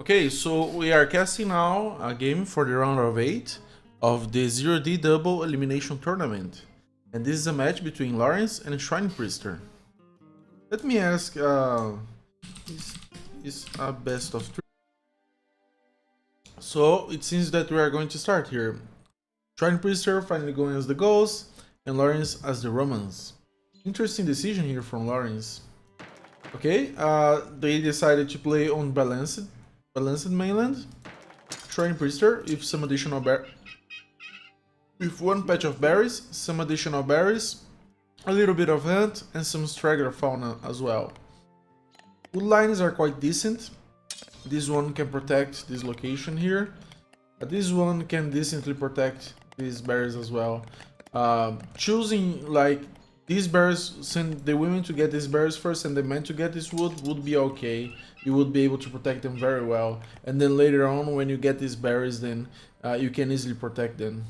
Okay, so we are casting now a game for the round of 8 of the 0D double elimination tournament. And this is a match between Lorenz and Schweinepriester. Let me ask, is a best of 3? So it seems that we are going to start here. Schweinepriester finally going as the ghost and Lorenz as the Romans. Interesting decision here from Lorenz. Okay, they decided to play on balanced mainland. Schweinepriester with some additional with one patch of berries, some additional berries, a little bit of hunt, and some straggler fauna as well. Wood lines are quite decent. This one can protect this location here. This one can decently protect these berries as well. Choosing like these berries, send the women to get these berries first and the men to get this wood would be okay. You would be able to protect them very well. And then later on, when you get these berries, then you can easily protect them.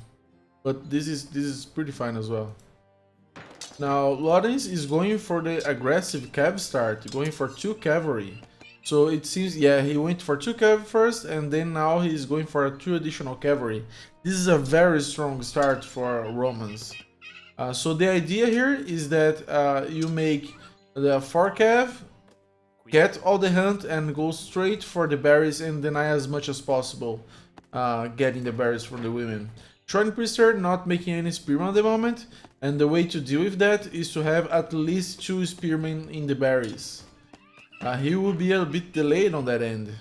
But this is pretty fine as well. Now Lorenz is going for the aggressive cav start, going for 2 cavalry. So it seems, yeah, he went for 2 cav first, and then now he's going for 2 additional cavalry. This is a very strong start for Romans. So the idea here is that you make the 4 cav, get all the hunt, and go straight for the berries and deny as much as possible getting the berries from the women. Schweinepriester not making any spearmen at the moment, and the way to deal with that is to have at least 2 spearmen in the berries. He will be a bit delayed on that end.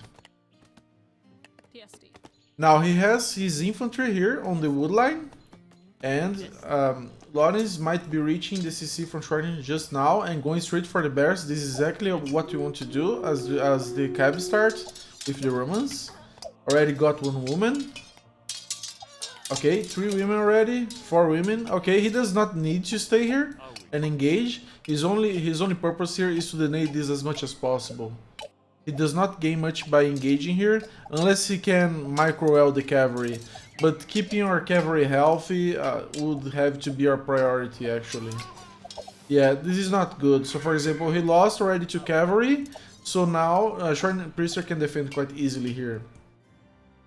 Now he has his infantry here on the wood line, and Lorenz might be reaching the CC from Schweinepriester just now and going straight for the bears. This is exactly what you want to do as the cab start with the Romans. Already got 1 woman. Okay, 3 women already, 4 women. Okay, he does not need to stay here and engage. His only purpose here is to deny this as much as possible. He does not gain much by engaging here, unless he can micro-well the cavalry. But keeping our cavalry healthy would have to be our priority, actually. Yeah, this is not good. So, for example, he lost already to cavalry, so now Schweinepriester can defend quite easily here.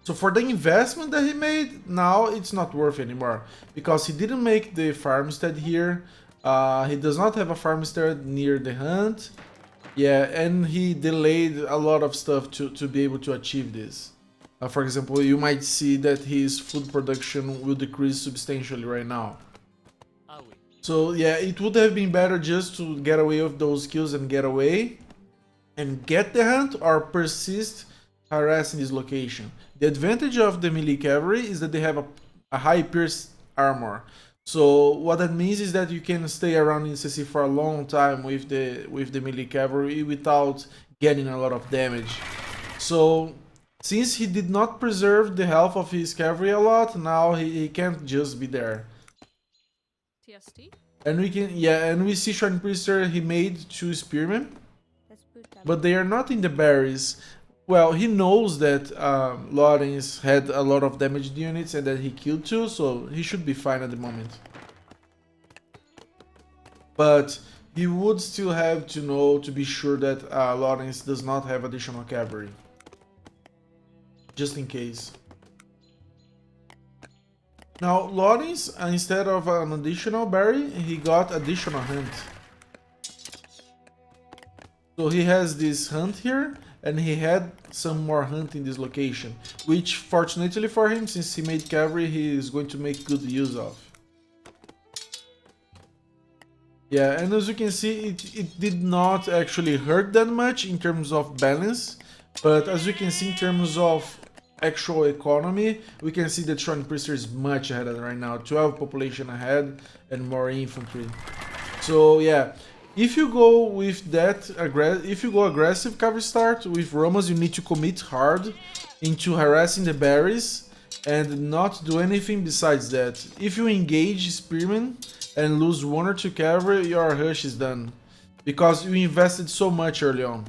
So for the investment that he made, now it's not worth anymore, because he didn't make the farmstead here. He does not have a farmstead near the hunt. Yeah, and he delayed a lot of stuff to be able to achieve this. For example, you might see that his food production will decrease substantially right now. So yeah, it would have been better just to get away with those kills and get away and get the hunt, or persist harassing this location. The advantage of the melee cavalry is that they have a high pierce armor. So what that means is that you can stay around in CC for a long time with the melee cavalry without getting a lot of damage. So since he did not preserve the health of his cavalry a lot, now he can't just be there. TST? And we see Schweinepriester, he made 2 spearmen, but they are not in the berries. Well, he knows that Lorenz had a lot of damaged units and that he killed 2, so he should be fine at the moment. But he would still have to know to be sure that Lorenz does not have additional cavalry. Just in case. Now, Lorenz, instead of an additional berry, he got additional hunt. So he has this hunt here, and he had some more hunt in this location, which fortunately for him, since he made cavalry, he is going to make good use of. Yeah, and as you can see, it did not actually hurt that much in terms of balance, but as you can see in terms of actual economy, we can see that Schweinepriester is much ahead right now, 12 population ahead and more infantry. So yeah. If you go with that aggressive cavalry start with Romans, you need to commit hard into harassing the berries and not do anything besides that. If you engage spearmen and lose 1 or 2 cavalry, your rush is done, because you invested so much early on.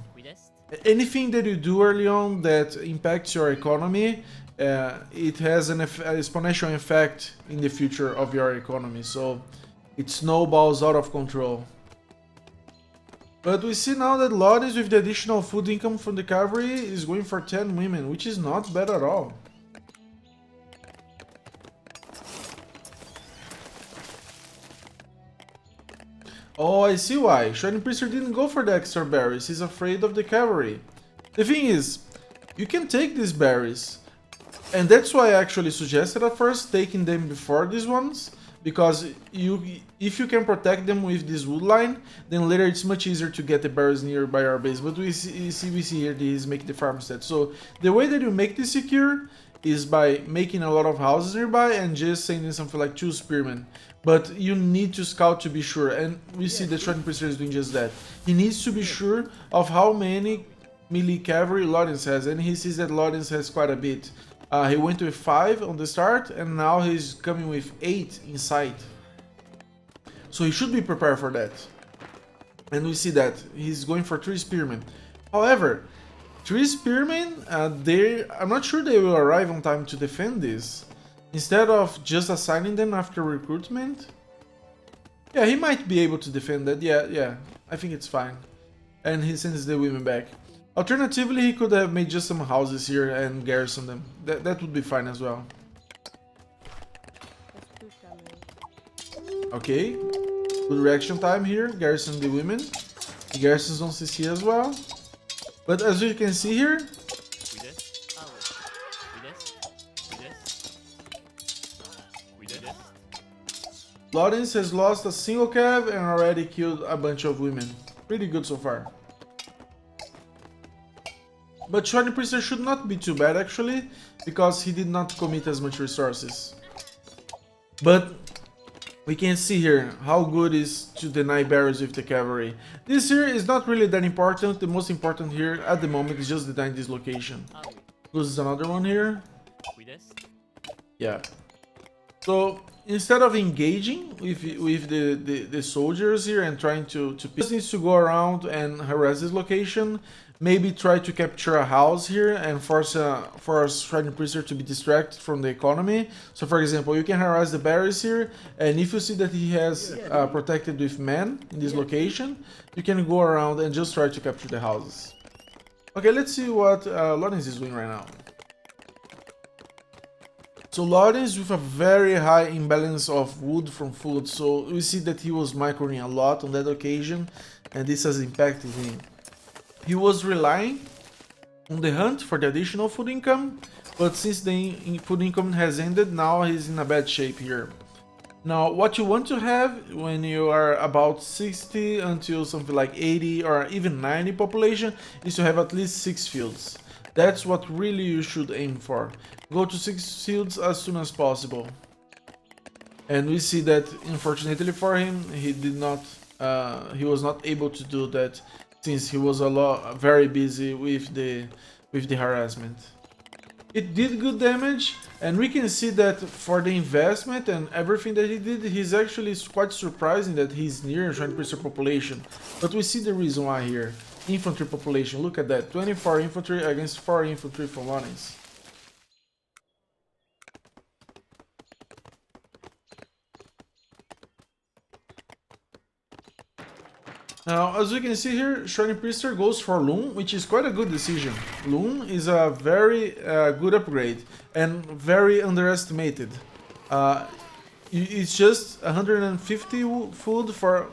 Anything that you do early on that impacts your economy, it has an exponential effect in the future of your economy, so it snowballs out of control. But we see now that Lorenz, with the additional food income from the cavalry, is going for 10 women, which is not bad at all. Oh, I see why. Schweinepriester didn't go for the extra berries. He's afraid of the cavalry. The thing is, you can take these berries. And that's why I actually suggested at first taking them before these ones. Because if you can protect them with this wood line, then later it's much easier to get the berries nearby our base. But we see here that he's making the farmstead. So the way that you make this secure is by making a lot of houses nearby and just sending something like 2 spearmen. But you need to scout to be sure, and we see that Schweinepriester is doing just that. He needs to be sure of how many melee cavalry Lorenz has, and he sees that Lorenz has quite a bit. He went with 5 on the start, and now he's coming with 8 in sight. So he should be prepared for that. And we see that he's going for 3 spearmen. However, 3 spearmen, I'm not sure they will arrive on time to defend this. Instead of just assigning them after recruitment. Yeah, he might be able to defend that. Yeah, I think it's fine. And he sends the women back. Alternatively, he could have made just some houses here and garrison them. That would be fine as well. Okay, good reaction time here. Garrison the women. He garrisons on CC as well. But as you can see here, Lorenz has lost a single cav and already killed a bunch of women. Pretty good so far. But Schweinepriester should not be too bad actually, because he did not commit as much resources. But we can see here how good it is to deny barriers with the cavalry. This here is not really that important. The most important here at the moment is just denying this location. Loses another one here. Yeah. So instead of engaging with the soldiers here and trying to just needs to go around and harass this location, maybe try to capture a house here and force Schweinepriester to be distracted from the economy. So for example, you can harass the barriers here, and if you see that he has protected with men in this location, you can go around and just try to capture the houses. Okay, let's see what Lorenz is doing right now. So Lorenz with a very high imbalance of wood from food, so we see that he was microing a lot on that occasion, and this has impacted him. He was relying on the hunt for the additional food income, but since the food income has ended, now he's in a bad shape here. Now, what you want to have when you are about 60 until something like 80 or even 90 population is to have at least 6 fields. That's what really you should aim for. Go to 6 fields as soon as possible. And we see that unfortunately for him, he was not able to do that since he was very busy with the harassment. It did good damage, and we can see that for the investment and everything that he did, he's actually quite surprising that he's near Schweinepriester population. But we see the reason why here. Infantry population, look at that, 24 infantry against 4 infantry from Lorenz. Now, as we can see here, Schweinepriester goes for Loom, which is quite a good decision. Loom is a very good upgrade and very underestimated. It's just 150 food for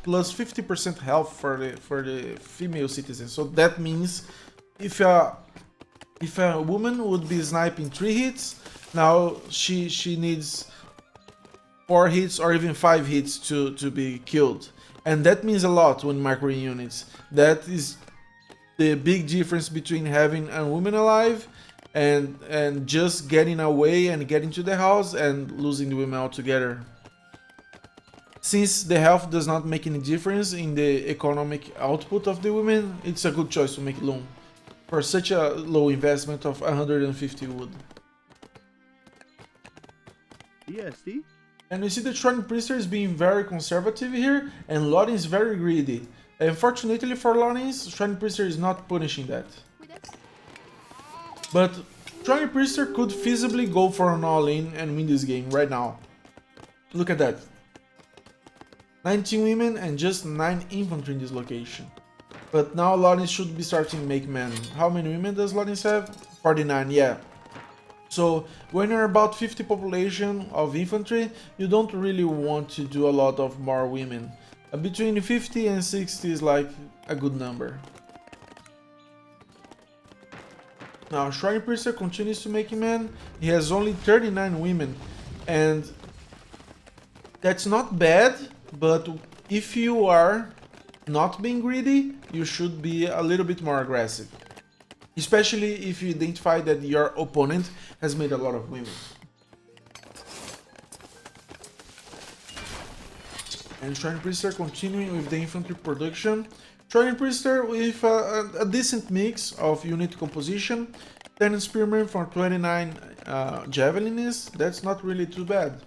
plus 50% health for the female citizens. So that means if a woman would be sniping 3 hits, now she needs 4 hits or even 5 hits to be killed. And that means a lot when microing units. That is the big difference between having a woman alive and just getting away and getting to the house and losing the women altogether. Since the health does not make any difference in the economic output of the women, it's a good choice to make Loom for such a low investment of 150 wood. ESD? And we see that Schweinepriester is being very conservative here, and Lorenz is very greedy. Unfortunately for Lorenz, Schweinepriester is not punishing that. But Schweinepriester could feasibly go for an all-in and win this game right now. Look at that. 19 women and just 9 infantry in this location. But now Lorenz should be starting to make men. How many women does Lorenz have? 49, yeah. So when you're about 50 population of infantry, you don't really want to do a lot of more women. Between 50 and 60 is like a good number. Now Schweinepriester continues to make men. He has only 39 women, and that's not bad, but if you are not being greedy, you should be a little bit more aggressive. Especially if you identify that your opponent has made a lot of women. And Schweinepriester continuing with the infantry production. Schweinepriester with a decent mix of unit composition. 10 spearmen for 29 javelinists, that's not really too bad.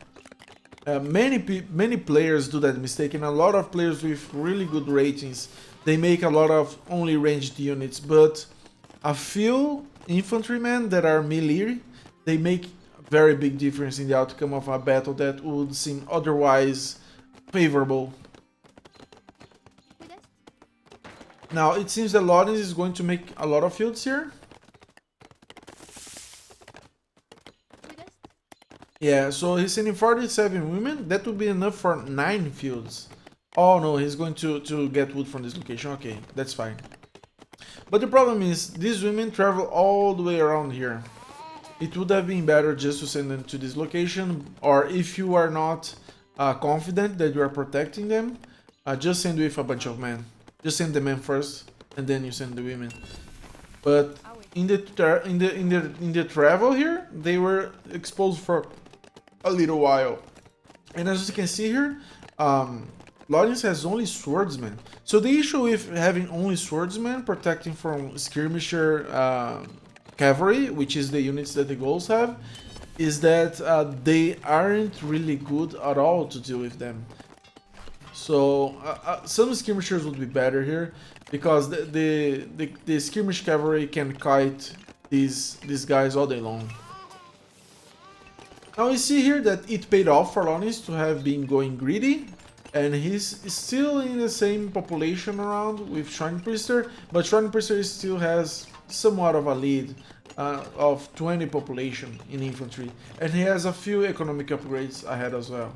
Many players do that mistake, and a lot of players with really good ratings, they make a lot of only ranged units, but a few infantrymen that are melee, they make a very big difference in the outcome of a battle that would seem otherwise favorable. Now it seems that Lorenz is going to make a lot of fields here. Yeah, so he's sending 47 women. That would be enough for 9 fields. Oh no, he's going to get wood from this location. Okay, that's fine. But the problem is, these women travel all the way around here. It would have been better just to send them to this location, or if you are not confident that you are protecting them, just send with a bunch of men. Just send the men first, and then you send the women. But in the travel here, they were exposed for a little while, and as you can see here, Lorenz has only swordsmen. So the issue with having only swordsmen protecting from skirmisher cavalry, which is the units that the Gauls have, is that they aren't really good at all to deal with them. So some skirmishers would be better here, because the skirmish cavalry can kite these guys all day long. Now we see here that it paid off for Lorenz to have been going greedy, and he's still in the same population around with Schweinepriester, but Schweinepriester still has somewhat of a lead of 20 population in infantry, and he has a few economic upgrades ahead as well.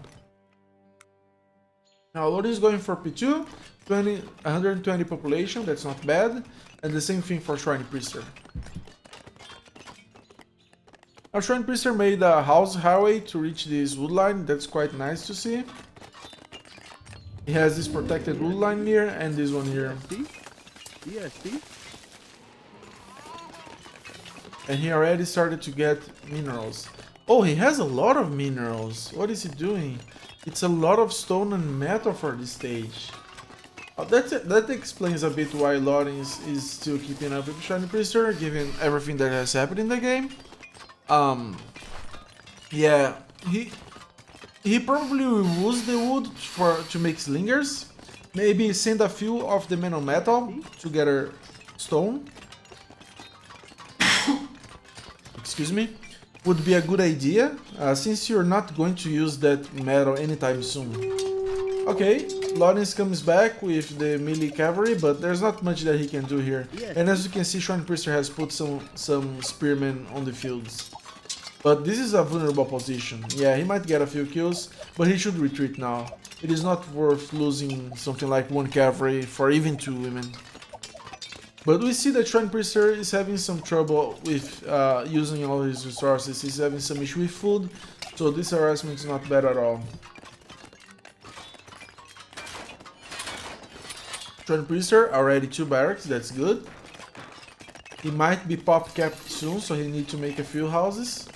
Now Lorenz is going for P2, 120 population, that's not bad, and the same thing for Schweinepriester. Now Schweinepriester made a house highway to reach this wood line, that's quite nice to see. He has this protected wood line here and this one here. EST? And he already started to get minerals. Oh, he has a lot of minerals. What is he doing? It's a lot of stone and metal for this stage. That explains a bit why Lorenz is still keeping up with Schweinepriester, given everything that has happened in the game. Yeah, he probably will use the wood to make slingers. Maybe send a few of the men on metal to gather stone. Excuse me. Would be a good idea, since you're not going to use that metal anytime soon. Okay, Lorenz comes back with the melee cavalry, but there's not much that he can do here. And as you can see, Schweinepriester has put some spearmen on the fields. But this is a vulnerable position. Yeah, he might get a few kills, but he should retreat now. It is not worth losing something like 1 cavalry for even 2 women. But we see that Schweinepriester is having some trouble with using all his resources. He's having some issue with food, so this harassment is not bad at all. Schweinepriester already 2 barracks, that's good. He might be pop capped soon, so he needs to make a few houses.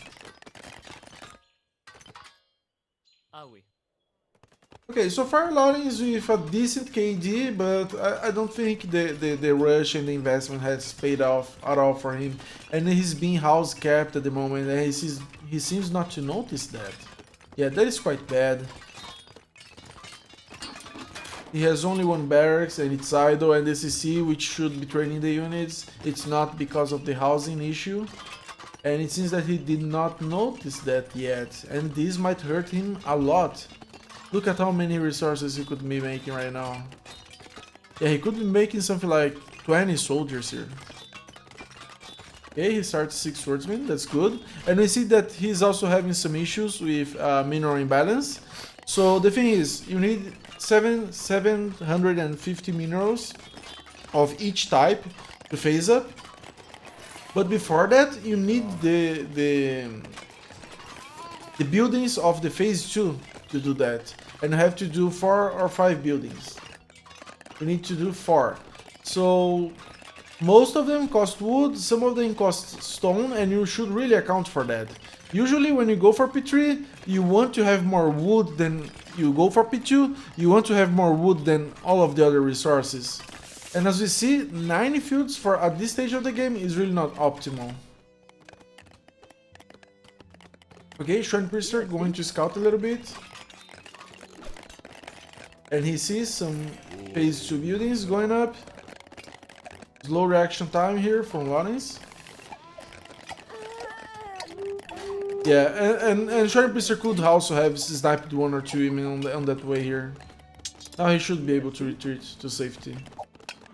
Okay, so far Lorenz with a decent KD, but I don't think the rush and the investment has paid off at all for him. And he's being house capped at the moment, and he seems not to notice that. Yeah, that is quite bad. He has only 1 barracks and it's idle, and the CC, which should be training the units, it's not because of the housing issue. And it seems that he did not notice that yet, and this might hurt him a lot. Look at how many resources he could be making right now. Yeah, he could be making something like 20 soldiers here. Okay, he starts 6 swordsmen, that's good. And we see that he's also having some issues with mineral imbalance. So the thing is, you need 750 minerals of each type to phase up. But before that, you need the buildings of the phase 2 to do that. And you have to do 4 or 5 buildings. You need to do 4. So most of them cost wood, some of them cost stone, and you should really account for that. Usually when you go for P3, you want to have more wood than you go for P2, you want to have more wood than all of the other resources. And as we see, 90 fields for at this stage of the game is really not optimal. Okay, Schweinepriester going to scout a little bit. And he sees some phase 2 buildings going up. Slow reaction time here from Lorenz. Yeah, and Schweinepriester could also have sniped 1 or 2 women on that way here. Now he should be able to retreat to safety.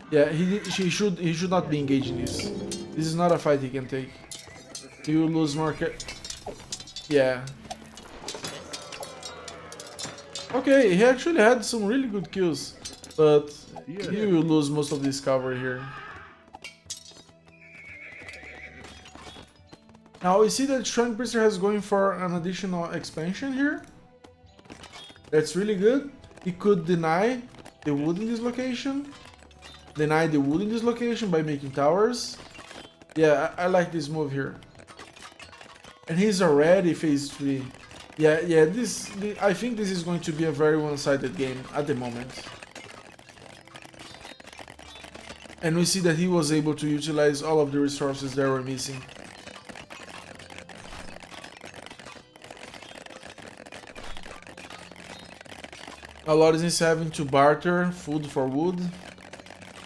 Yeah, he should not be engaging this. This is not a fight he can take. He will lose market. Yeah. Okay, he actually had some really good kills, but he will lose most of this cover here. Now we see that Schweinepriester has going for an additional expansion here. That's really good. He could deny the wood in this location. Deny the wood in this location by making towers. Yeah, I like this move here. And he's already phase 3. Yeah, I think this is going to be a very one-sided game at the moment. And we see that he was able to utilize all of the resources that were missing. A lot is having to barter food for wood.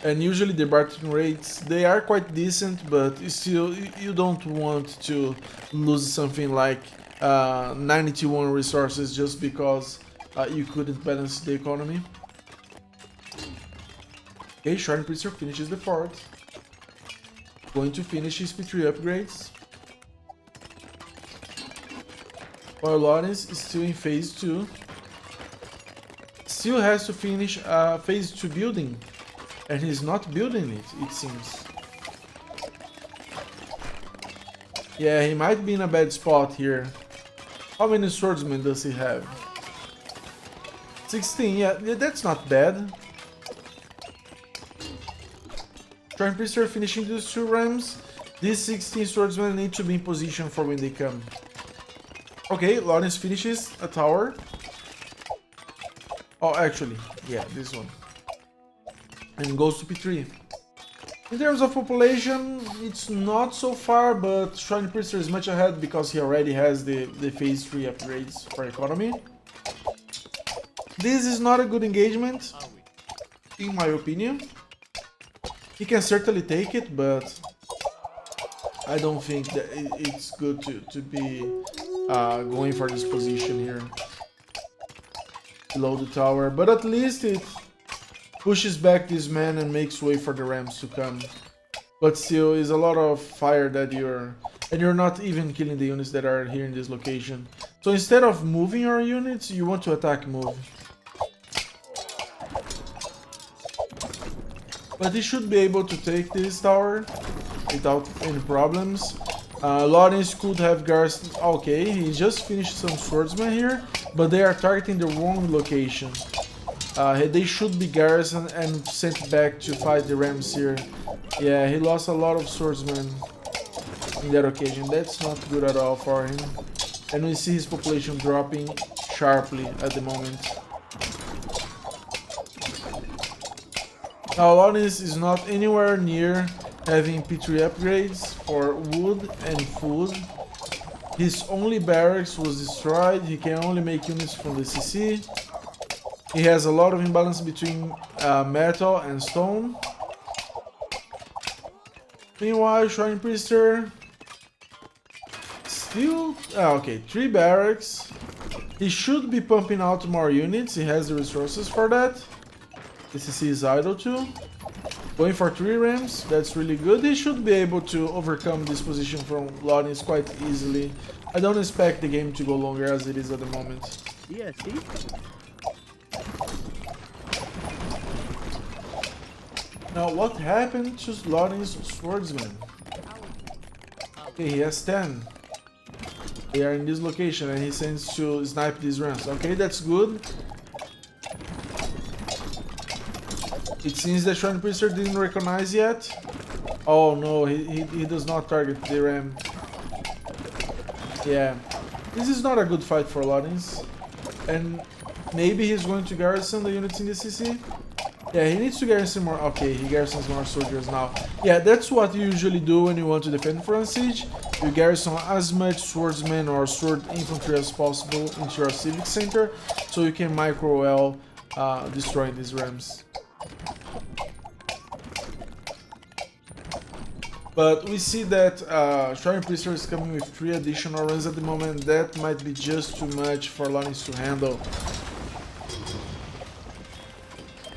And usually the bartering rates, they are quite decent, but still you don't want to lose something like 91 resources just because you couldn't balance the economy. Okay, Schweinepriester finishes the fort. Going to finish his P3 upgrades. While Lorenz is still in phase 2. Still has to finish phase 2 building. And he's not building it, it seems. Yeah, he might be in a bad spot here. How many swordsmen does he have? 16, yeah, that's not bad. Schweinepriester finishing these 2 rams. These 16 swordsmen need to be in position for when they come. Okay, Lorenz finishes a tower. Oh, actually, yeah, this one. And goes to P3. In terms of population, it's not so far, but Schweinepriester is much ahead because he already has the phase 3 upgrades for economy. This is not a good engagement, in my opinion. He can certainly take it, but I don't think that it's good to be going for this position here. Below the tower, but at least it pushes back this man and makes way for the rams to come. But still, is a lot of fire that you're not even killing the units that are here in this location. So instead of moving your units, you want to attack move. But he should be able to take this tower without any problems. Lorenz could have garrisoned. Okay, he just finished some swordsmen here, but they are targeting the wrong location. They should be garrisoned and sent back to fight the rams here. Yeah, he lost a lot of swordsmen in that occasion. That's not good at all for him. And we see his population dropping sharply at the moment. Now Lorenz is not anywhere near having P3 upgrades for wood and food. His only barracks was destroyed. He can only make units from the CC. He has a lot of imbalance between metal and stone. Meanwhile, Schweinepriester still... okay, 3 barracks. He should be pumping out more units. He has the resources for that. DCC is idle too. Going for 3 Rams, that's really good. He should be able to overcome this position from Lorenz quite easily. I don't expect the game to go longer as it is at the moment. EST? Now, what happened to Lorenz Swordsman? Okay, he has 10. They are in this location and he sends to snipe these Rams. Okay, that's good. It seems that Schweinepriester didn't recognize yet. Oh no, he does not target the Ram. Yeah, this is not a good fight for Lorenz. And maybe he's going to garrison the units in the CC. Yeah, he needs to garrison more. Okay, he garrisons more soldiers now. Yeah, that's what you usually do when you want to defend from siege. You garrison as much swordsmen or sword infantry as possible into your civic center, so you can micro well destroying these Rams. But we see that Schweinepriester is coming with 3 additional runs at the moment. That might be just too much for Lorenz to handle.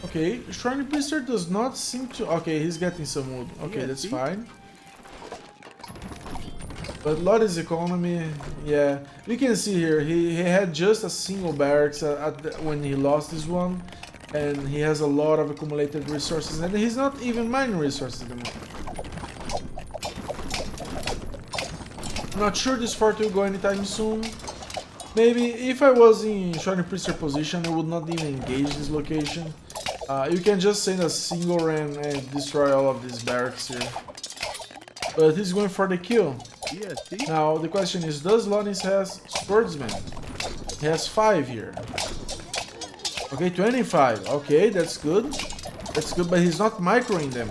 Okay, Schweinepriester does not seem to... Okay, he's getting some wood. Okay, Yeah, that's see? fine. But Lorenz economy, yeah. We can see here, he had just a single barracks when he lost this one. And he has a lot of accumulated resources. And he's not even mining resources at the moment. I'm not sure this fort will go anytime soon. Maybe if I was in Schweinepriester position, I would not even engage this location. You can just send a single ram and destroy all of these barracks here. But he's going for the kill. EST? Now the question is, does Lorenz has swordsmen? He has 5 here. Okay, 25. Okay, that's good. That's good, but he's not microing them.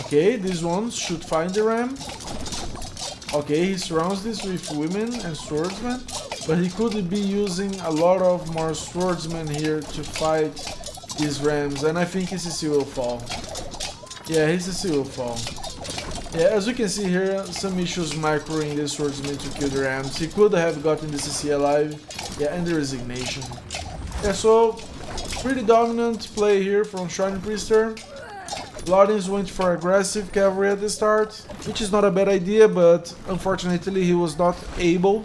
Okay, these ones should find the ram. Okay, he surrounds this with women and swordsmen, but he could be using a lot of more swordsmen here to fight these Rams, and I think his CC will fall. Yeah, his CC will fall. Yeah, as we can see here, some issues microing the swordsmen to kill the Rams. He could have gotten the CC alive. Yeah, and the resignation. Yeah, so pretty dominant play here from Schweinepriester. Lorenz went for aggressive cavalry at the start, which is not a bad idea, but unfortunately he was not able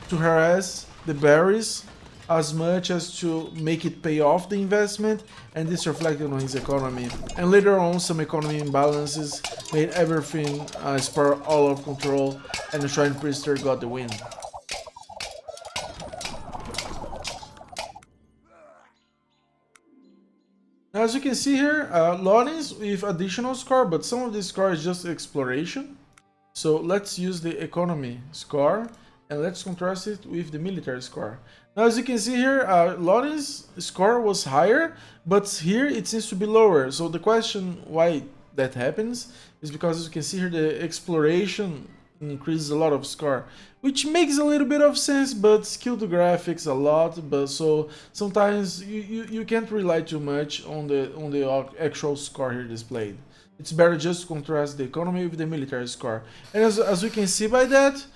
to harass the berries as much as to make it pay off the investment, and this reflected on his economy. And later on, some economy imbalances made everything spiral all of control, and the Schweinepriester got the win. As you can see here, Lorenz with additional score, but some of this score is just exploration. So let's use the economy score and let's contrast it with the military score. Now as you can see here, Lorenz's score was higher, but here it seems to be lower. So the question why that happens is because, as you can see here, the exploration increases a lot of score, which makes a little bit of sense, but skill the graphics a lot. But so sometimes you can't rely too much on the actual score here displayed. It's better just to contrast the economy with the military score. And as we can see by that,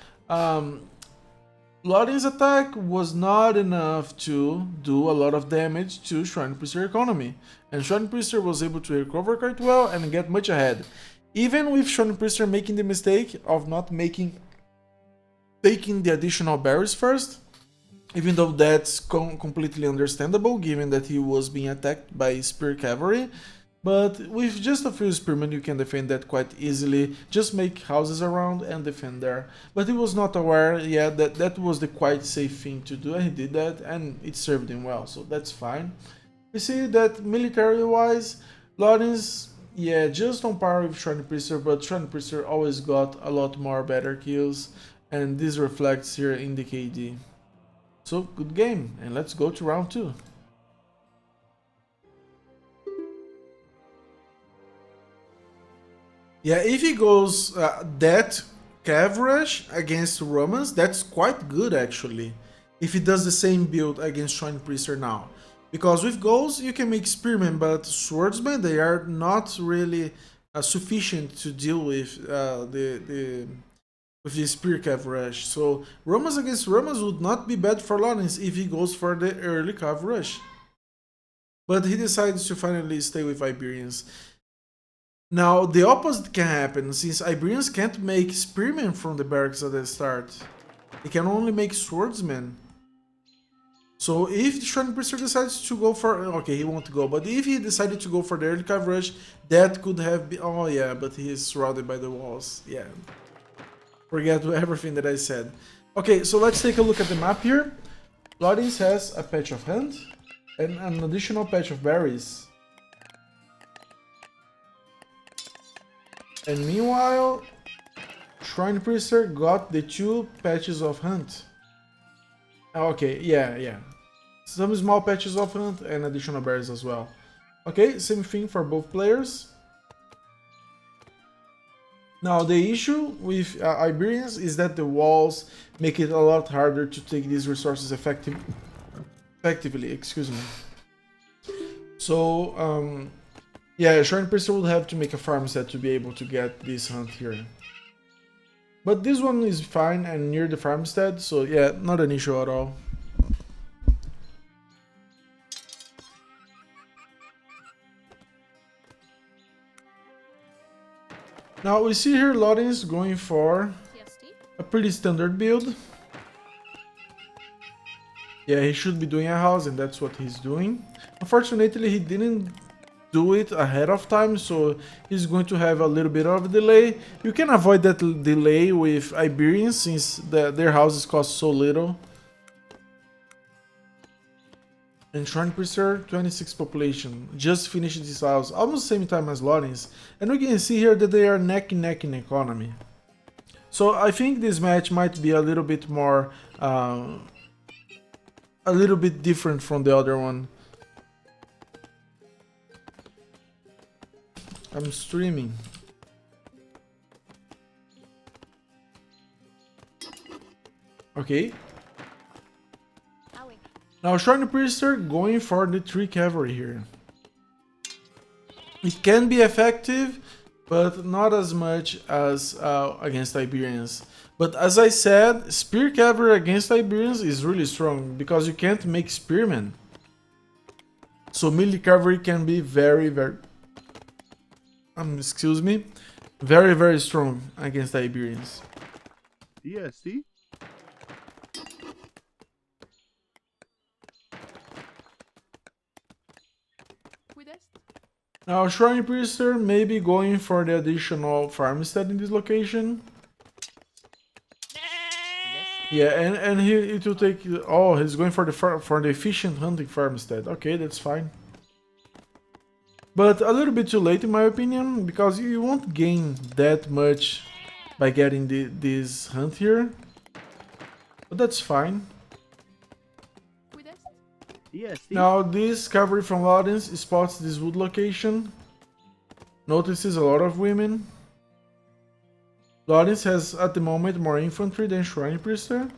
Lorenz's attack was not enough to do a lot of damage to Schweinepriester economy, and Schweinepriester was able to recover quite well and get much ahead. Even with Schweinepriester making the mistake of not taking the additional berries first, even though that's completely understandable given that he was being attacked by spear cavalry. But with just a few spearmen you can defend that quite easily, just make houses around and defend there. But he was not aware yet that that was the quite safe thing to do, and he did that and it served him well, so that's fine. We see that military wise, Lorenz, yeah, just on par with Schweinepriester, but Schweinepriester always got a lot more better kills, and this reflects here in the KD. So good game, and let's go to round 2. Yeah, if he goes that cavalry against Romans, that's quite good actually. If he does the same build against Schweinepriester now. Because with goals you can make spearmen, but swordsmen, they are not really sufficient to deal with with the Spear Cav Rush. So Romas against Romas would not be bad for Lorenz if he goes for the early Cav Rush. But he decides to finally stay with Iberians. Now the opposite can happen, since Iberians can't make Spearmen from the barracks at the start. They can only make Swordsmen. So if the Schweinepriester decides to go for... Okay, he won't go, but if he decided to go for the early Cav Rush, that could have been... Oh yeah, but he is surrounded by the walls. Yeah. Forget everything that I said. Okay, so let's take a look at the map here. Lorenz has a patch of Hunt and an additional patch of Berries. And meanwhile, Schweinepriester got the 2 patches of Hunt. Okay, yeah. Some small patches of Hunt and additional berries as well. Okay, same thing for both players. Now the issue with Iberians is that the walls make it a lot harder to take these resources effectively. Excuse me. So yeah, Schweinepriester would have to make a farmstead to be able to get this Hunt here. But this one is fine and near the farmstead, so yeah, not an issue at all. Now we see here Lorenz going for a pretty standard build. Yeah, he should be doing a house and that's what he's doing. Unfortunately, he didn't do it ahead of time, so he's going to have a little bit of a delay. You can avoid that delay with Iberians since their houses cost so little. And Schweinepriester, 26 population, just finished this house, almost same time as Lorenz. And we can see here that they are neck and neck in economy. So I think this match might be a little bit more, a little bit different from the other one. I'm streaming. Okay. Now Schweinepriester going for the 3 cavalry here. It can be effective, but not as much as against Iberians. But as I said, Spear Cavalry against Iberians is really strong, because you can't make Spearmen. So melee cavalry can be very very strong against Iberians. Yeah, see? Now Schweinepriester may be going for the additional farmstead in this location. Yeah, and it will take... Oh, he's going for the efficient hunting farmstead. Okay, that's fine. But a little bit too late in my opinion, because you won't gain that much by getting this hunt here. But that's fine. Yes. Now this cavalry from Lorenz spots this wood location. Notices a lot of women. Lorenz has at the moment more infantry than Schweinepriester.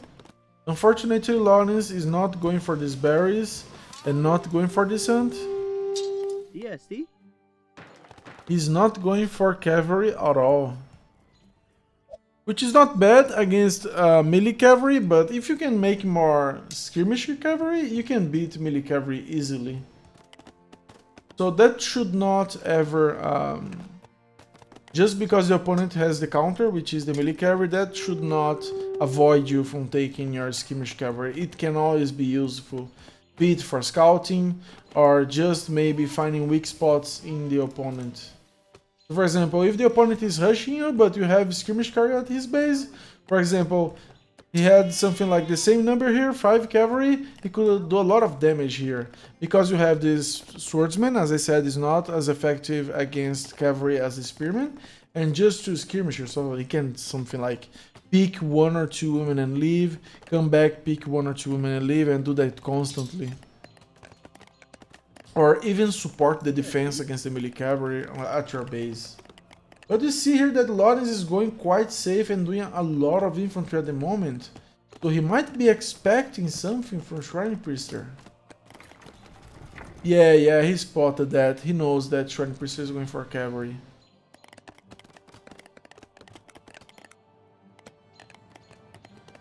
Unfortunately, Lorenz is not going for these berries and not going for this hunt. Yes, see? He's not going for cavalry at all. Which is not bad against melee cavalry, but if you can make more skirmisher cavalry, you can beat melee cavalry easily. So that should not ever... just because the opponent has the counter, which is the melee cavalry, that should not avoid you from taking your skirmish cavalry. It can always be useful, be it for scouting or just maybe finding weak spots in the opponent. For example, if the opponent is rushing you, but you have skirmish cavalry at his base, for example, he had something like the same number here, 5 cavalry, he could do a lot of damage here. Because you have this swordsman, as I said, is not as effective against cavalry as the spearman, and just 2 skirmishers, so he can something like pick 1 or 2 women and leave, come back, pick 1 or 2 women and leave, and do that constantly. Or even support the defense against the melee cavalry at your base. But you see here that Lorenz is going quite safe and doing a lot of infantry at the moment. So he might be expecting something from Schweinepriester. Yeah, he spotted that. He knows that Schweinepriester is going for cavalry.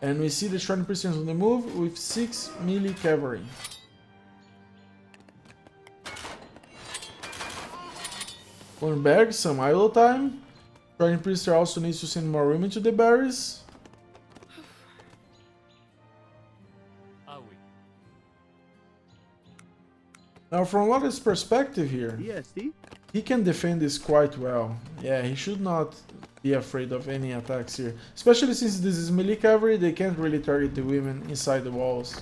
And we see the Schweinepriester on the move with 6 melee cavalry. One bag, some idle time. Schweinepriester also needs to send more women to the berries. Now from Loren's perspective here, DST? he can defend this quite well. Yeah, he should not be afraid of any attacks here. Especially since this is melee cavalry, they can't really target the women inside the walls.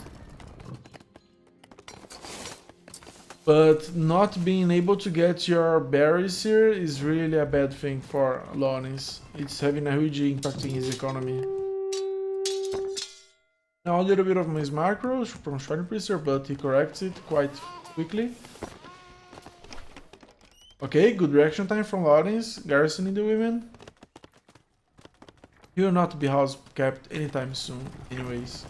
But not being able to get your berries here is really a bad thing for Lorenz. It's having a huge impact in his economy. Now a little bit of his macro from Schweinepriester, but he corrects it quite quickly. Okay, good reaction time from Lorenz, garrisoning the women. He will not be house capped anytime soon, anyways.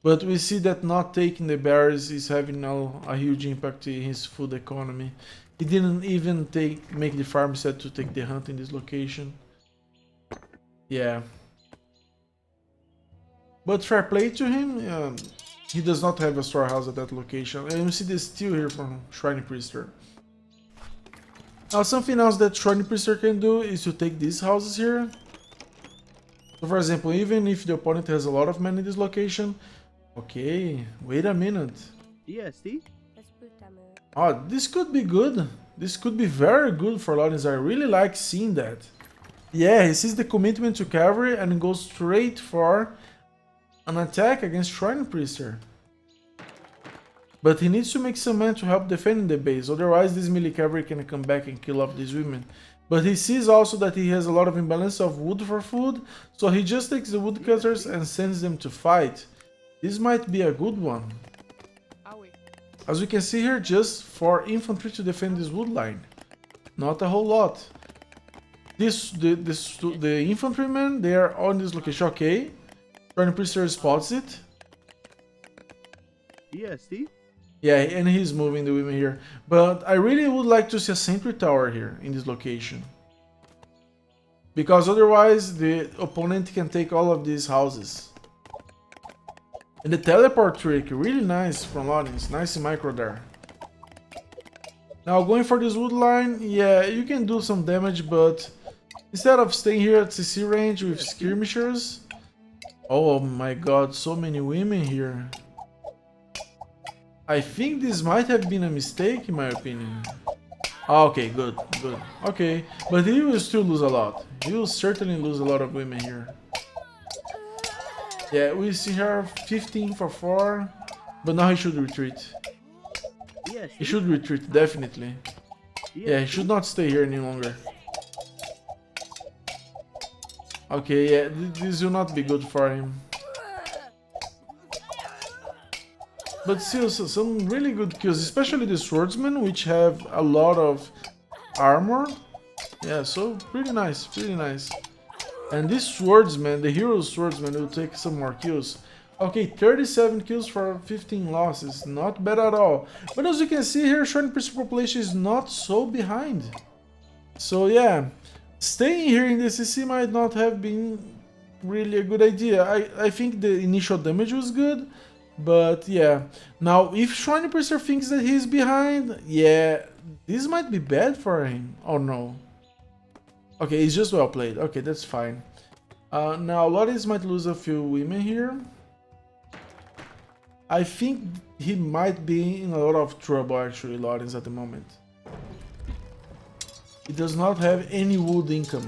But we see that not taking the berries is having now a huge impact in his food economy. He didn't even make the farmstead to take the hunt in this location. Yeah. But fair play to him, he does not have a storehouse at that location. And you see the steel here from Schweinepriester. Now something else that Schweinepriester can do is to take these houses here. So for example, even if the opponent has a lot of men in this location. Okay, wait a minute. DST? Oh, this could be good. This could be very good for Lorenz. I really like seeing that. Yeah, he sees the commitment to cavalry and goes straight for an attack against Schweinepriester. But he needs to make some men to help defending the base, otherwise this melee cavalry can come back and kill off these women. But he sees also that he has a lot of imbalance of wood for food, so he just takes the woodcutters and sends them to fight. This might be a good one. As we can see here, just 4 infantry to defend this wood line. Not a whole lot. The infantrymen, they are on this location. Okay. Schweinepriester spots it. DST? Yeah, and he's moving the women here. But I really would like to see a sentry tower here in this location. Because otherwise the opponent can take all of these houses. And the teleport trick, really nice from Lorenz. Nice micro there. Now going for this wood line, yeah, you can do some damage, but instead of staying here at CC range with skirmishers. Oh my god, so many women here. I think this might have been a mistake in my opinion. Okay, good. Okay, but he will still lose a lot. He will certainly lose a lot of women here. Yeah, we see her 15 for 4, but now he should retreat. He should retreat, definitely. Yeah, he should not stay here any longer. Okay, yeah, this will not be good for him. But still, some really good kills, especially the swordsmen, which have a lot of armor. Yeah, so pretty nice, pretty nice. And this swordsman, the hero swordsman, will take some more kills. Okay, 37 kills for 15 losses, not bad at all. But as you can see here, Schweinepriester population is not so behind. So yeah, staying here in the CC might not have been really a good idea. I think the initial damage was good, but yeah. Now, if Schweinepriester thinks that he's behind, yeah, this might be bad for him. Oh no. Okay, it's just well played. Okay, that's fine. Now, Lorenz might lose a few women here. I think he might be in a lot of trouble, actually, Lorenz, at the moment. He does not have any wood income.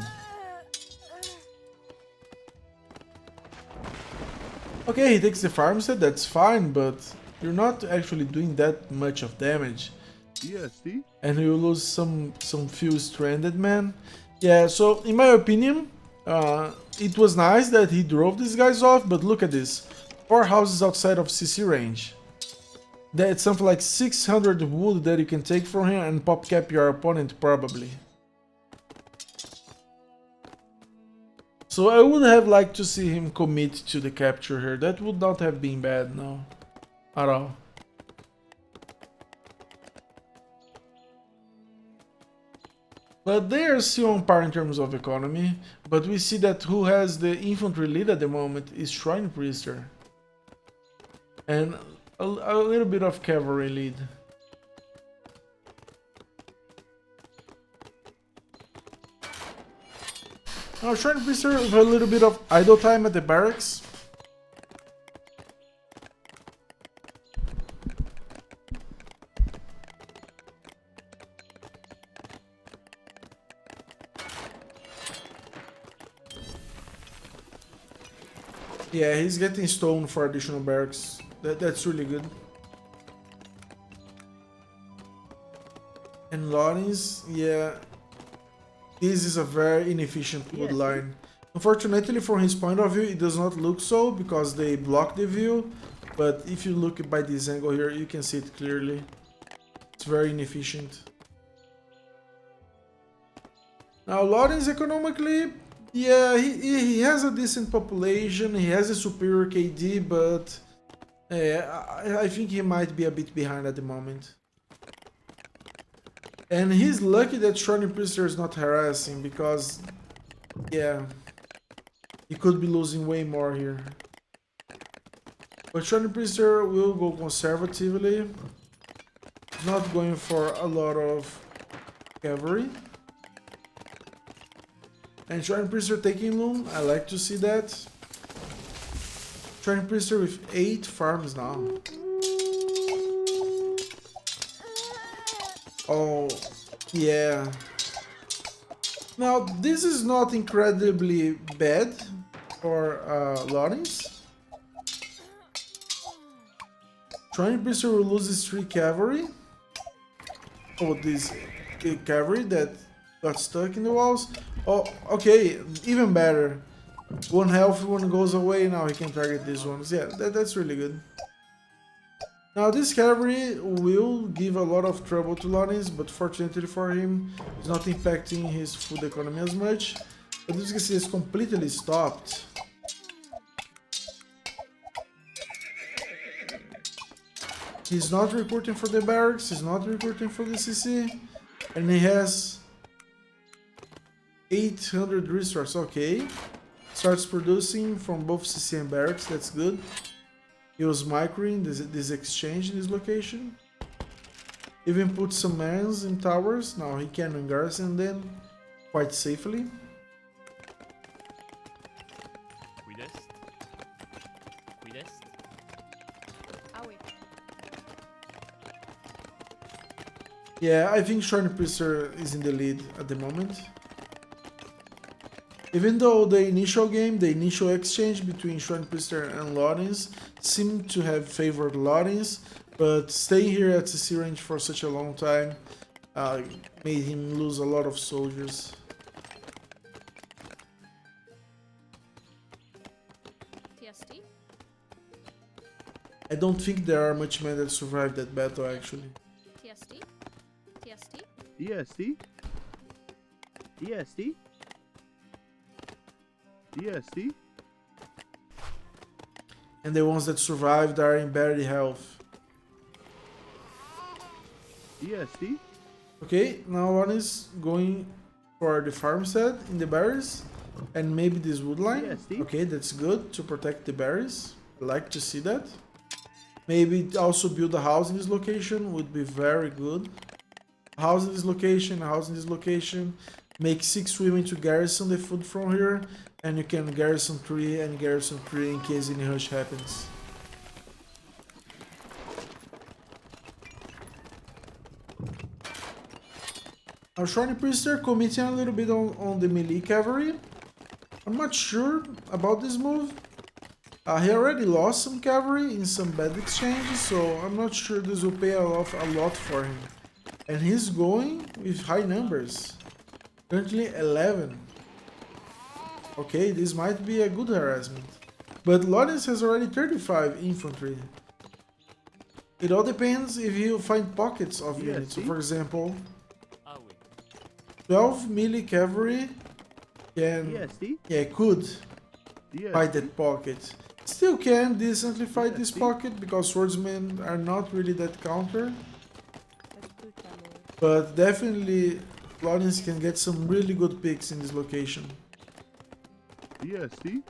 Okay, he takes the farmstead, that's fine, but you're not actually doing that much of damage. DST? And you lose some few stranded men. Yeah, so in my opinion, it was nice that he drove these guys off, but look at this. 4 houses outside of CC range. That's something like 600 wood that you can take from him and pop cap your opponent probably. So I would have liked to see him commit to the capture here. That would not have been bad, no. At all. But they are still on par in terms of economy. But we see that who has the infantry lead at the moment is Schweinepriester. And a little bit of cavalry lead. Now Schweinepriester with a little bit of idle time at the barracks. Yeah, he's getting stone for additional barracks. That's really good. And Lorenz, yeah, this is a very inefficient wood line. Unfortunately, from his point of view, it does not look so because they block the view. But if you look by this angle here, you can see it clearly. It's very inefficient. Now, Lorenz economically, yeah, he has a decent population, he has a superior KD, but I think he might be a bit behind at the moment. And he's lucky that Schweinepriester is not harassing, because, yeah, he could be losing way more here. But Schweinepriester will go conservatively. He's not going for a lot of cavalry. And Schweinepriester taking loom, I like to see that. Schweinepriester with 8 farms now. Oh, yeah. Now, this is not incredibly bad for Lorenz. Schweinepriester will lose his 3 cavalry. Oh, this cavalry that got stuck in the walls. Oh, okay, even better. 1 health, 1 goes away, now he can target these ones. Yeah, that's really good. Now this cavalry will give a lot of trouble to Lorenz, but fortunately for him, it's not impacting his food economy as much. But as you can see, it's completely stopped. He's not recruiting for the barracks, he's not recruiting for the CC, and he has 800 resources. Okay, starts producing from both CC and barracks, that's good. He was microing this exchange in this location. Even put some mans in towers. Now he can garrison them quite safely. Yeah, I think Schweinepriester is in the lead at the moment. Even though the initial exchange between Schweinepriester and Lorenz seemed to have favored Lorenz, but staying here at CC range for such a long time made him lose a lot of soldiers. TSD? I don't think there are much men that survived that battle actually. TSD? TSD? ESD? ESD? ESD? And the ones that survived are in bad health. ESD? Okay, now one is going for the farmstead in the berries and maybe this wood line. ESD? Okay, that's good to protect the berries. I like to see that. Maybe also build a house in this location would be very good. A house in this location, a house in this location. Make 6 women to garrison the food from here, and you can garrison 3 and garrison 3 in case any rush happens. Now Schweinepriester committing a little bit on the melee cavalry. I'm not sure about this move. He already lost some cavalry in some bad exchanges, so I'm not sure this will pay a lot for him. And he's going with high numbers. Currently 11. Okay, this might be a good harassment. But Lorenz has already 35 infantry. It all depends if you find pockets of units. So for example, 12 melee cavalry can, could fight that pocket. Still can decently fight this pocket because swordsmen are not really that counter. But definitely Lorenz can get some really good picks in this location. EST.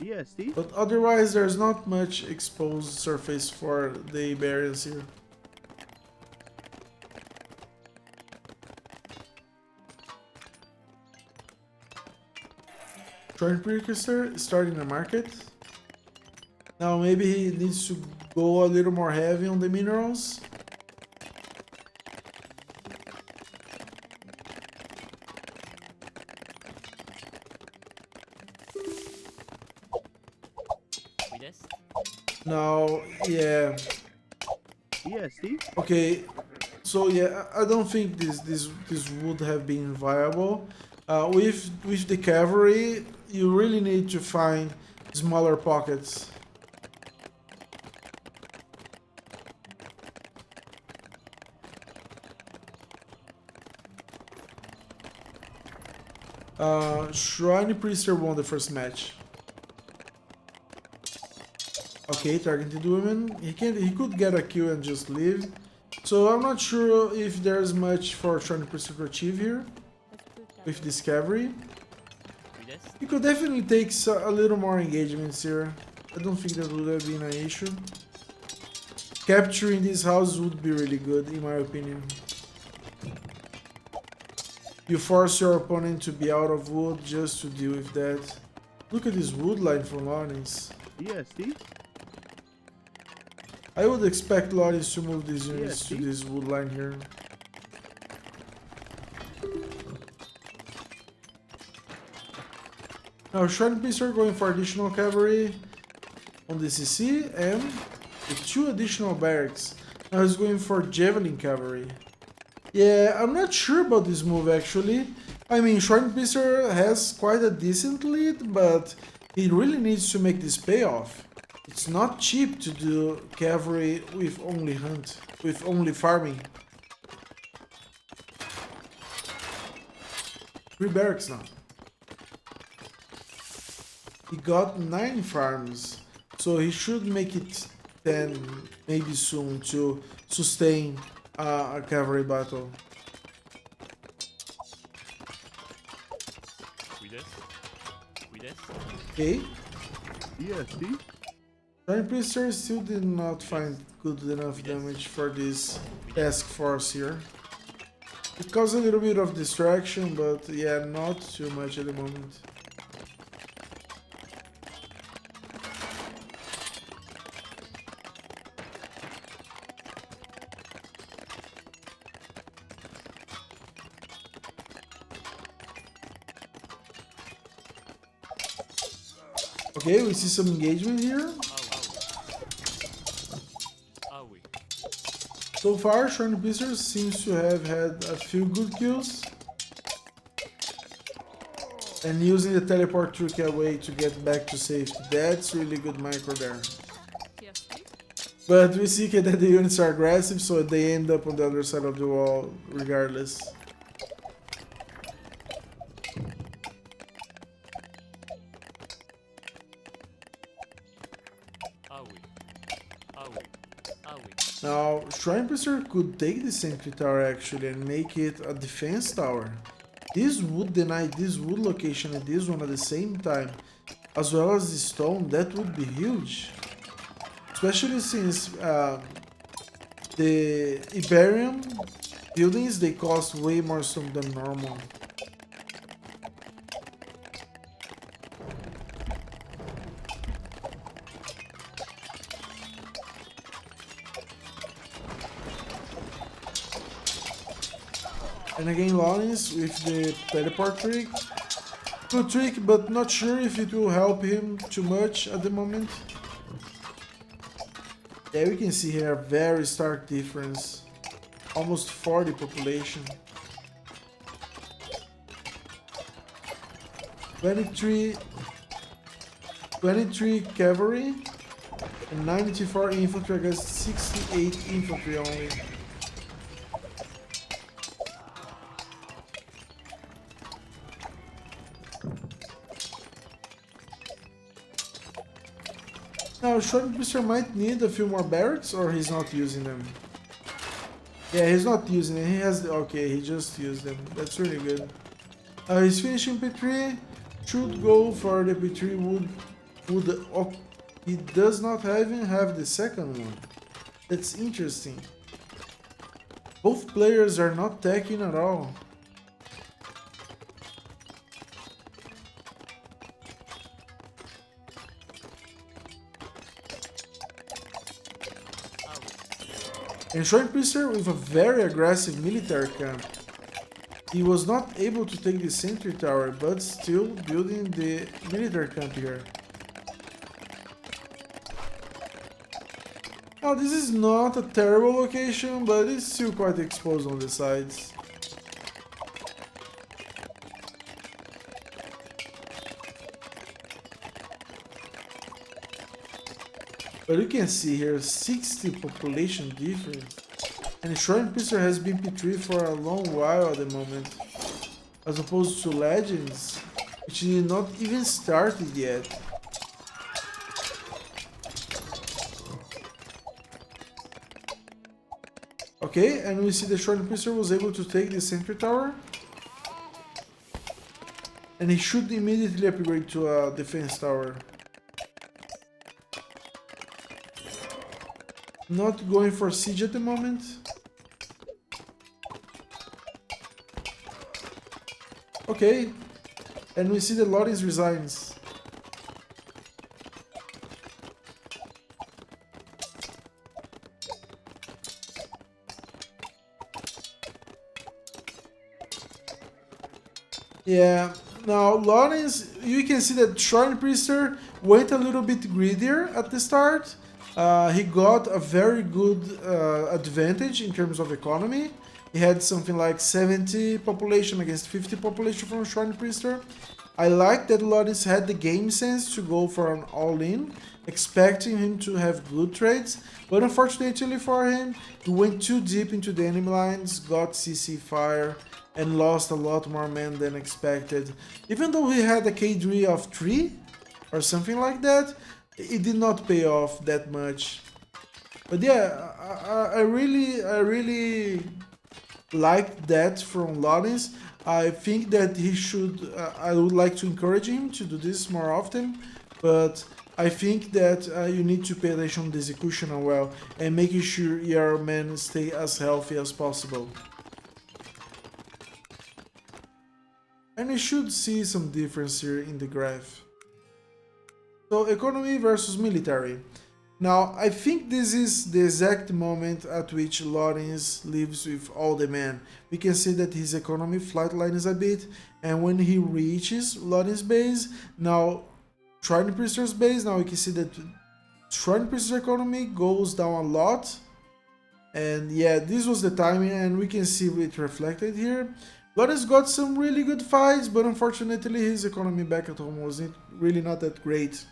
EST. But otherwise, there's not much exposed surface for the Iberians here. Schweinepriester starting the market. Now maybe he needs to go a little more heavy on the minerals. Now, yeah. EST. Okay, so yeah, I don't think this would have been viable. With the cavalry, you really need to find smaller pockets. Schweinepriester won the first match. Okay, targeted women. He could get a kill and just leave. So I'm not sure if there's much for Schweinepriester to achieve here with this cavalry. He could definitely take a little more engagements here. I don't think that would have been an issue. Capturing this house would be really good, in my opinion. You force your opponent to be out of wood just to deal with that. Look at this wood line from Lorenz. EST. I would expect Lorenz to move these units to this wood line here. Now Schweinepriester are going for additional cavalry on the CC and the 2 additional barracks. Now he's going for javelin cavalry. Yeah, I'm not sure about this move actually. I mean, Schweinepriester has quite a decent lead, but he really needs to make this pay off. It's not cheap to do cavalry with only hunt, with only farming. 3 barracks now. He got 9 farms, so he should make it 10 maybe soon to sustain a cavalry battle. Okay. EST. Schweinepriester still did not find good enough damage for this task force here. It caused a little bit of distraction, but yeah, not too much at the moment. Okay, we see some engagement here. So far, Schweinepriester seems to have had a few good kills. And using the teleport trick away to get back to safety. That's really good micro there. But we see that the units are aggressive, so they end up on the other side of the wall regardless. Now, Schweinepriester could take the sentry tower actually and make it a defense tower. This would deny this wood location and this one at the same time, as well as the stone. That would be huge. Especially since the Iberian buildings, they cost way more stone than normal. And again, Lorenz with the teleport trick. Good trick, but not sure if it will help him too much at the moment. Yeah, we can see here a very stark difference. Almost 40 population. 23 cavalry and 94 infantry against 68 infantry only. Now, Schweinepriester might need a few more barracks, or he's not using them. Yeah, he's not using it. He has the... Okay, he just used them. That's really good. He's finishing P3. Should go for the P3 would... Oh, he does not even have the second one. That's interesting. Both players are not attacking at all. And Schweinepriester with a very aggressive military camp. He was not able to take the sentry tower, but still building the military camp here. Now this is not a terrible location, but it's still quite exposed on the sides. But you can see here 60 population difference. And Schweinepriester has been P3 for a long while at the moment. As opposed to Legends, which did not even started yet. Okay, and we see the Schweinepriester was able to take the sentry tower. And he should immediately upgrade to a defense tower. Not going for siege at the moment. Okay, and we see that Lorenz resigns. Yeah, now Lorenz, you can see that Schweinepriester went a little bit greedier at the start. He got a very good advantage in terms of economy. He had something like 70 population against 50 population from Schweinepriester. I like that Lorenz had the game sense to go for an all-in, expecting him to have good trades, but unfortunately for him, he went too deep into the enemy lines, got CC fire, and lost a lot more men than expected. Even though he had a KD of 3 or something like that, it did not pay off that much. But yeah, I really like that from Lorenz. I think that he should, I would like to encourage him to do this more often, but I think that you need to pay attention to the execution as well and making sure your men stay as healthy as possible. And we should see some difference here in the graph. So economy versus military. Now I think this is the exact moment at which Lorenz lives with all the men. We can see that his economy flatlines a bit, and when he reaches Lorenz base, now Schweinepriester's base, now we can see that Schweinepriester's economy goes down a lot. And yeah, this was the timing, and we can see it reflected here. Lorenz got some really good fights, but unfortunately his economy back at home wasn't really not that great.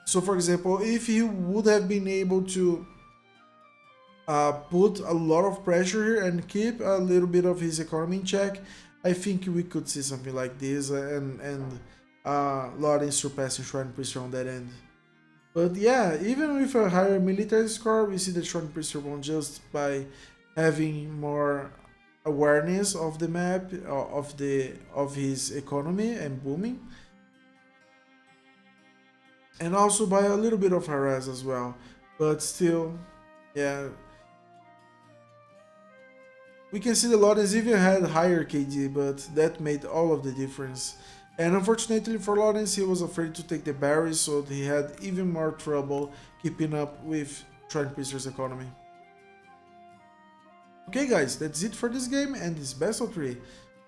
So for example, if he would have been able to put a lot of pressure here and keep a little bit of his economy in check, I think we could see something like this and Lorenz surpassing Schweinepriester on that end. But yeah, even with a higher military score, we see that Schweinepriester won just by having more awareness of the map, of his economy and booming. And also by a little bit of harass as well, but still, yeah. We can see the Lorenz even had higher KD, but that made all of the difference. And unfortunately for Lorenz, he was afraid to take the berries, so he had even more trouble keeping up with Schweinepriester's economy. Okay guys, that's it for this game and this best of 3.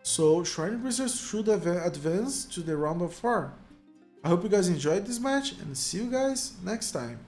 So Schweinepriester should have advanced to the round of 4. I hope you guys enjoyed this match and see you guys next time.